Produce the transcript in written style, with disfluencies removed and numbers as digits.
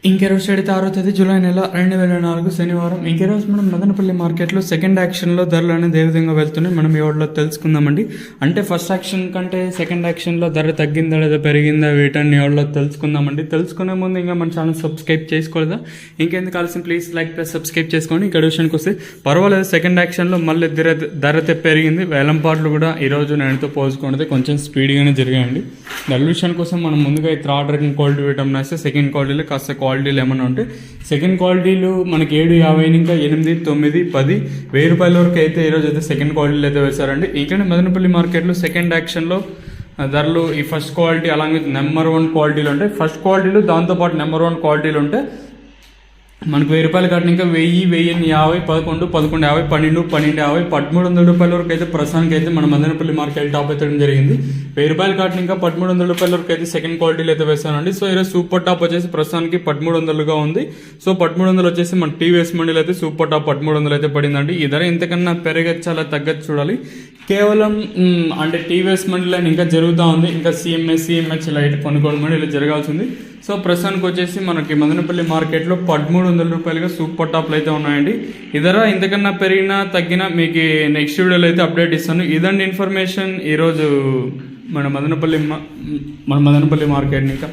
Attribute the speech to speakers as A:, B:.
A: ఇంకెరోజు 6వ తేదీ జూలై నెల 2004 శనివారం. ఇంకెరోజు మనం మదనపల్లి మార్కెట్లో సెకండ్ యాక్షన్లో ధరలు అనేది ఏ విధంగా వెళ్తున్నాయి మనం ఈ వాటిలో తెలుసుకుందామండి. అంటే ఫస్ట్ యాక్షన్ కంటే సెకండ్ యాక్షన్లో ధర తగ్గిందా లేదా పెరిగిందా వీటన్ని వాటిలో తెలుసుకుందామండి. తెలుసుకునే ముందు ఇంకా మన ఛానల్ సబ్స్క్రైబ్ చేసుకోలేదా? ఇంకెందుకు కావాల్సిన ప్లీజ్ లైక్ ప్లస్ సబ్స్క్రైబ్ చేసుకోండి. ఇక్కడ విషయానికి వస్తే పర్వాలేదు, సెకండ్ యాక్షన్లో మళ్ళీ ధర పెరిగింది. వేలంపాట్లు కూడా ఈరోజు నేనుతో పోల్చుకుంటే కొంచెం స్పీడ్గానే జరిగాయండి. ధరల విషయానికి కోసం మనం ముందుగా అయితే థర్డ్ ర్యాంక్ క్వాలిటీ వేయటం నేస్తే సెకండ్ క్వాలిటీలో కాస్త క్వాలిటీలు ఏమన్నా ఉంటే సెకండ్ క్వాలిటీలు మనకి 7.50 ఇంకా 8, 9, 10 1000 రూపాయల వరకు అయితే ఈరోజు అయితే సెకండ్ క్వాలిటీలు అయితే వేశారండి. ఇక్కడ మదనపల్లి మార్కెట్లో సెకండ్ యాక్షన్లో ధరలు ఈ ఫస్ట్ క్వాలిటీ అలాగే నెంబర్ 1 క్వాలిటీలు ఉంటాయి. ఫస్ట్ క్వాలిటీలు దాంతోపాటు నెంబర్ 1 క్వాలిటీలు ఉంటాయి. మనకు 1000 రూపాయలు కట్టిన ఇంకా 1000, 1050, 11, 1150, 12, 1250, 1300 రూపాయల వరకు అయితే ప్రస్తుతానికి అయితే మన మదనపల్లి మార్కెట్ టాప్ అయితే జరిగింది. 1000 రూపాయలు కట్టిన ఇంకా 1300 రూపాయల వరకు అయితే సెకండ్ క్వాలిటీలు అయితే వేస్తానండి. సో ఈరోజు సూపర్ టాప్ వచ్చేసి ప్రస్తుతానికి 1300గా ఉంది. సో 1300 వచ్చేసి మన టీవీఎస్ మండీలో అయితే సూపర్ టాప్ 1300 అయితే పడిందండి. ఈ ధర ఇంతకన్నా పెరగచ్చు అలా తగ్గచ్చు చూడాలి. కేవలం అంటే టీవీఎస్ మండీలో ఇంకా జరుగుతూ ఉంది. ఇంకా సిఎంహెచ్ లైట్ కొనుగోలు మండీ ఇలా జరగాల్సింది. సో ప్రస్తుతానికి వచ్చేసి మనకి మదనపల్లి మార్కెట్లో 1300 రూపాయలుగా సూపర్ టాప్లు అయితే ఉన్నాయండి. ఇదర ఇంతకన్నా పెరిగినా తగ్గినా మీకు నెక్స్ట్ వీడియోలో అయితే అప్డేట్ ఇస్తాను. ఇదండి ఇన్ఫర్మేషన్ ఈరోజు మన మదనపల్లి మార్కెట్ ఇంకా